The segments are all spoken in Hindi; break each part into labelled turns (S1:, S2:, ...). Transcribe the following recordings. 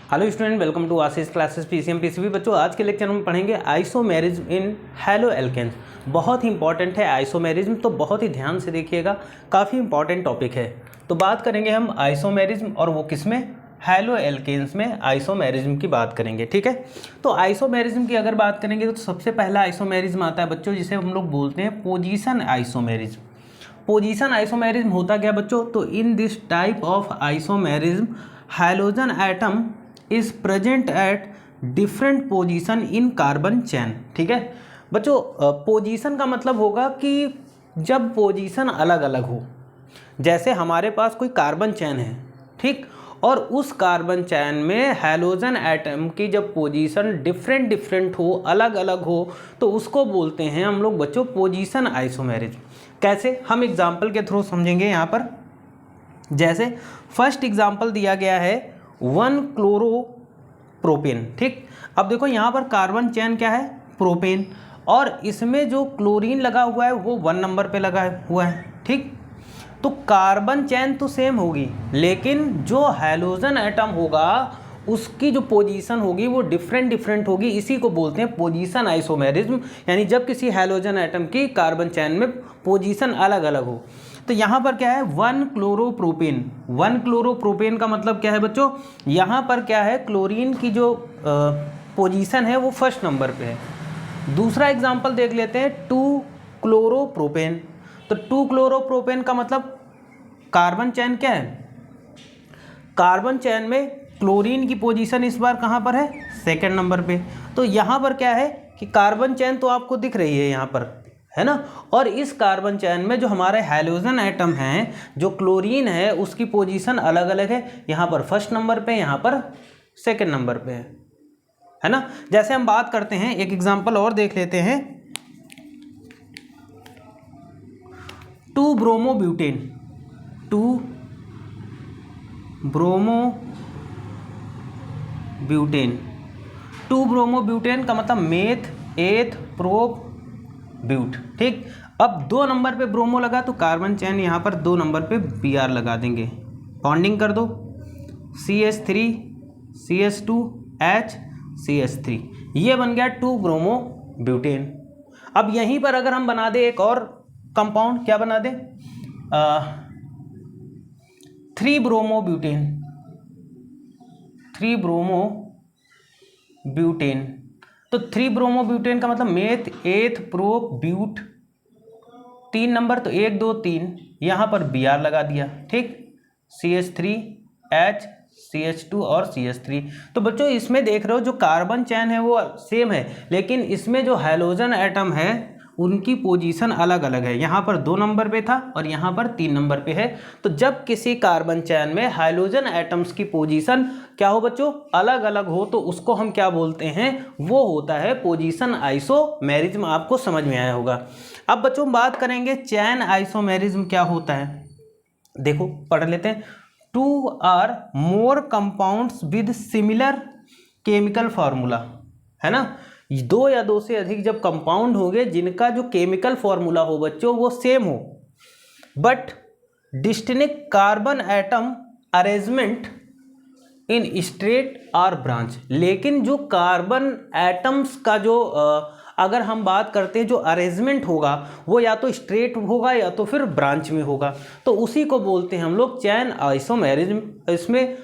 S1: Hello student, welcome to Ashish classes PCM PCB. बच्चों, आज के लेक्चर में पढ़ेंगे आइसोमेरिज्म इन हैलो एल्केन्स। बहुत ही इंपॉर्टेंट है आइसोमेरिज्म, तो बहुत ही ध्यान से देखिएगा, काफ़ी इंपॉर्टेंट टॉपिक है। तो बात करेंगे हम आइसोमेरिज्म, और वो किस में? हैलो एल्केन्स में आइसोमेरिज्म की बात करेंगे। ठीक है, तो आइसोमेरिज्म की अगर बात करेंगे तो सबसे पहला आइसोमेरिज्म आता है बच्चों, जिसे हम लोग बोलते हैं पोजीशन आइसोमेरिज्म। पोजीशन आइसोमेरिज्म होता क्या बच्चों? तो in this type of isomerism halogen atom is present at different position in carbon चैन। ठीक है बच्चों, पोजीशन का मतलब होगा कि जब पोजीशन अलग अलग हो, जैसे हमारे पास कोई कार्बन चैन है, ठीक, और उस कार्बन चैन में हैलोजन एटम की जब पोजीशन डिफरेंट हो, अलग अलग हो, तो उसको बोलते हैं हम लोग बच्चों पोजीशन आइसोमेरिज्म। कैसे? हम एग्जाम्पल के थ्रू समझेंगे यहाँ पर। जैसे फर्स्ट एग्जाम्पल दिया गया है 1 क्लोरोप्रोपेन। ठीक, अब देखो यहाँ पर कार्बन चैन क्या है? प्रोपेन, और इसमें जो क्लोरीन लगा हुआ है वो 1 नंबर पे लगा हुआ है। ठीक, तो कार्बन चैन तो सेम होगी, लेकिन जो हैलोजन एटम होगा उसकी जो पोजीशन होगी वो डिफरेंट होगी। इसी को बोलते हैं पोजीशन आइसोमेरिज्म, यानी जब किसी हैलोजन एटम की कार्बन चैन में पोजीशन अलग अलग हो। तो यहाँ पर क्या है? 1 क्लोरोप्रोपेन। 1 क्लोरोप्रोपेन का मतलब क्या है बच्चों? यहाँ पर क्या है? क्लोरीन की जो पोजीशन है वो फर्स्ट नंबर पे है। दूसरा एग्जाम्पल देख लेते हैं 2 क्लोरोप्रोपेन। तो 2 क्लोरोप्रोपेन का मतलब कार्बन चैन क्या है? कार्बन चैन में क्लोरीन की पोजीशन इस बार कहाँ पर है? सेकंड नंबर पे। तो यहाँ पर क्या है कि कार्बन चैन तो आपको दिख रही है यहाँ पर, है ना, और इस कार्बन चैन में जो हमारे हैलोजन एटम हैं, जो क्लोरीन है, उसकी पोजीशन अलग अलग है। यहाँ पर फर्स्ट नंबर पे, यहाँ पर सेकंड नंबर पे है ना। जैसे हम बात करते हैं, एक एग्जांपल और देख लेते हैं, 2 ब्रोमोब्यूटेन। 2 ब्रोमोब्यूटेन। 2 ब्रोमोब्यूटेन का मतलब मेथ एथ प्रोप ब्यूट। ठीक, अब 2 नंबर पे ब्रोमो लगा तो कार्बन चैन यहाँ पर 2 नंबर पे Br लगा देंगे, बॉन्डिंग कर दो, CH3 CH2 H CH3, ये बन गया 2 ब्रोमो ब्यूटेन। अब यहीं पर अगर हम बना दे एक और कंपाउंड, क्या बना दे? 3 ब्रोमो ब्यूटेन। 3 bromo butane. तो 3 ब्रोमो ब्यूटेन का मतलब मेथ एथ प्रोप ब्यूट, 3 नंबर, तो 1 2 3, यहाँ पर Br लगा दिया। ठीक, CH3 H CH2 और CH3। तो बच्चों इसमें देख रहे हो जो कार्बन चैन है वो सेम है, लेकिन इसमें जो हैलोजन एटम है उनकी पोजीशन अलग अलग है। यहाँ पर 2 नंबर पे था और यहाँ पर 3 नंबर पे है। तो जब किसी कार्बन चैन में हाइड्रोजन एटम्स की पोजीशन क्या हो बच्चों? अलग अलग हो, तो उसको हम क्या बोलते हैं? वो होता है पोजीशन आइसोमेरिज्म। आपको समझ में आया होगा। अब बच्चों बात करेंगे चैन आइसोमेरिज्म क्या होता है। देखो पढ़ लेते हैं। 2 are more compounds with similar chemical formula, है ना। 2 या 2 से अधिक जब कंपाउंड होंगे जिनका जो केमिकल फॉर्मूला हो बच्चों वो सेम हो, but distinct carbon atom arrangement in straight और ब्रांच। लेकिन जो कार्बन एटम्स का जो अगर हम बात करते हैं जो अरेंजमेंट होगा वो या तो स्ट्रेट होगा या तो फिर ब्रांच में होगा, तो उसी को बोलते हैं हम लोग चैन आइसोमेरिज्म। इसमें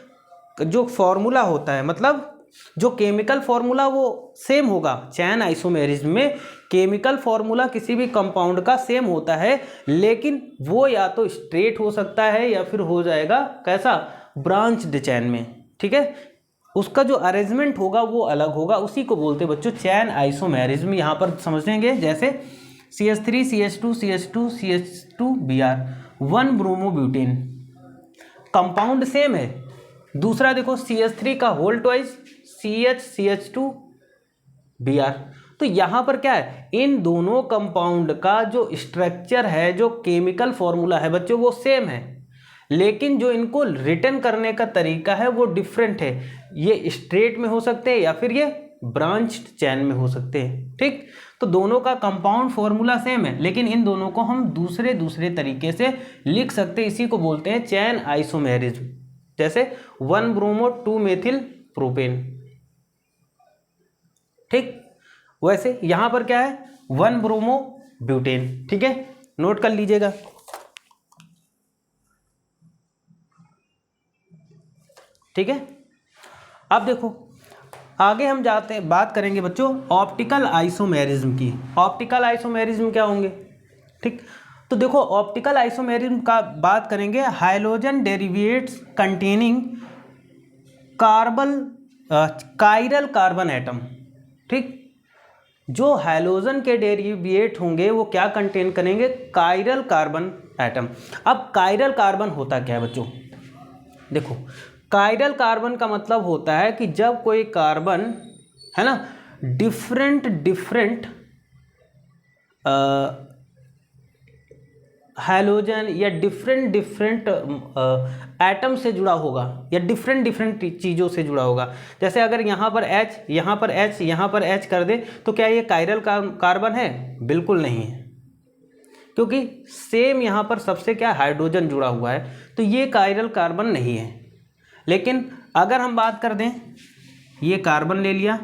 S1: जो फॉर्मूला होता है, मतलब जो केमिकल फॉर्मूला वो सेम होगा। चैन आइसोमेरिज्म में केमिकल फॉर्मूला किसी भी कंपाउंड का सेम होता है, लेकिन वो या तो स्ट्रेट हो सकता है या फिर हो जाएगा कैसा? ब्रांच्ड चैन में। ठीक है, उसका जो अरेंजमेंट होगा वो अलग होगा, उसी को बोलते हैं बच्चों चैन आइसोमेरिज्म। यहाँ पर समझेंगे जैसे CH3 CH2 CH2 CH2 Br, 1 bromobutane, compound same है। दूसरा देखो CH3 का whole twice CH CH2 Br। तो यहाँ पर क्या है? इन दोनों कंपाउंड का जो स्ट्रक्चर है, जो केमिकल फॉर्मूला है बच्चों वो सेम है, लेकिन जो इनको रिटर्न करने का तरीका है वो डिफरेंट है। ये स्ट्रेट में हो सकते हैं या फिर ये ब्रांच्ड चैन में हो सकते हैं। ठीक, तो दोनों का कंपाउंड फॉर्मूला सेम है, लेकिन इन दोनों को हम दूसरे तरीके से लिख सकते हैं। इसी को बोलते हैं चैन आइसोमेरिज्म। जैसे 1 ब्रोमो 2 मेथिल प्रोपेन। ठीक, वैसे यहां पर क्या है 1 ब्रोमो ब्यूटेन। ठीक है, नोट कर लीजिएगा। ठीक है, अब देखो आगे हम जाते हैं, बात करेंगे बच्चों ऑप्टिकल आइसोमेरिज्म की। ऑप्टिकल आइसोमेरिज्म क्या होंगे? ठीक, तो देखो ऑप्टिकल आइसोमेरिज्म का बात करेंगे, hydrogen derivatives containing chiral carbon atom. ठीक, जो हैलोजन के डेरिवेट होंगे वो क्या कंटेन करेंगे? Chiral carbon atom. अब कायरल कार्बन होता क्या है बच्चों? देखो कायरल कार्बन का मतलब होता है कि जब कोई कार्बन है ना डिफरेंट हैलोजन या डिफरेंट एटम से जुड़ा होगा या डिफरेंट चीज़ों से जुड़ा होगा। जैसे अगर यहाँ पर H, यहाँ पर H, यहाँ पर H कर दे तो क्या ये कायरल कार्बन है? बिल्कुल नहीं है, क्योंकि सेम यहाँ पर सबसे क्या हाइड्रोजन जुड़ा हुआ है, तो ये कायरल कार्बन नहीं है। लेकिन अगर हम बात कर दें, ये कार्बन ले लिया,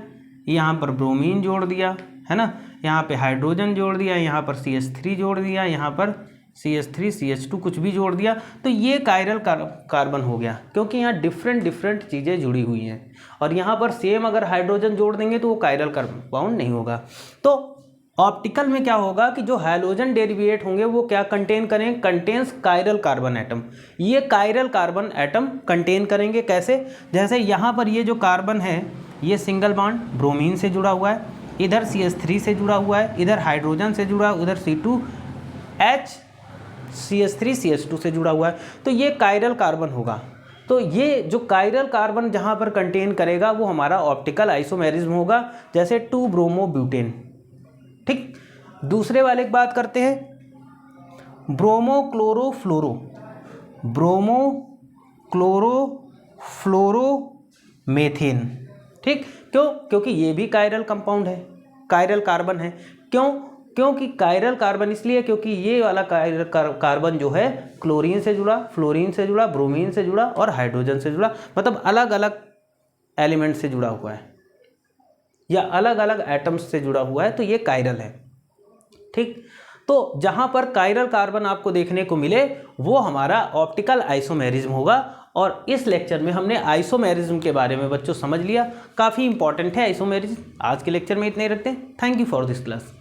S1: यहाँ पर ब्रोमीन जोड़ दिया है ना, यहाँ पे हाइड्रोजन जोड़ दिया, यहाँ पर CH3 जोड़ दिया, यहाँ पर CH3 CH2 कुछ भी जोड़ दिया, तो ये कायरल कार्बन हो गया, क्योंकि यहाँ डिफरेंट चीज़ें जुड़ी हुई हैं। और यहाँ पर सेम अगर हाइड्रोजन जोड़ देंगे तो वो कायरल कंपाउंड नहीं होगा। तो ऑप्टिकल में क्या होगा कि जो हैलोजन डेरिवेट होंगे वो क्या कंटेन करें? Contains chiral carbon atom. ये कायरल कार्बन एटम कंटेन करेंगे कैसे? जैसे यहाँ पर ये जो कार्बन है ये सिंगल बॉन्ड ब्रोमीन से जुड़ा हुआ है, इधर CH3 से जुड़ा हुआ है, इधर हाइड्रोजन से जुड़ा, उधर C2H CH3 CH2 से जुड़ा हुआ है, तो ये कायरल कार्बन होगा। तो ये जो कायरल कार्बन जहाँ पर कंटेन करेगा वो हमारा ऑप्टिकल आइसोमेरिज्म होगा, जैसे 2 ब्रोमो ब्यूटेन। ठीक, दूसरे वाले की बात करते हैं, ब्रोमो क्लोरो मेथेन। ठीक, क्योंकि ये भी कायरल कंपाउंड है, कायरल कार्बन है। क्योंकि कायरल कार्बन इसलिए क्योंकि ये वाला कायरल कार्बन जो है क्लोरीन से जुड़ा, फ्लोरीन से जुड़ा, ब्रोमीन से जुड़ा और हाइड्रोजन से जुड़ा, मतलब अलग अलग एलिमेंट से जुड़ा हुआ है या अलग अलग एटम्स से जुड़ा हुआ है, तो ये कायरल है। ठीक, तो जहां पर कायरल कार्बन आपको देखने को मिले वो हमारा ऑप्टिकल आइसोमेरिज्म होगा। और इस लेक्चर में हमने आइसोमेरिज्म के बारे में बच्चों समझ लिया, काफ़ी इंपॉर्टेंट है आइसोमेरिज्म। आज के लेक्चर में इतने ही रखते हैं। Thank you for this class.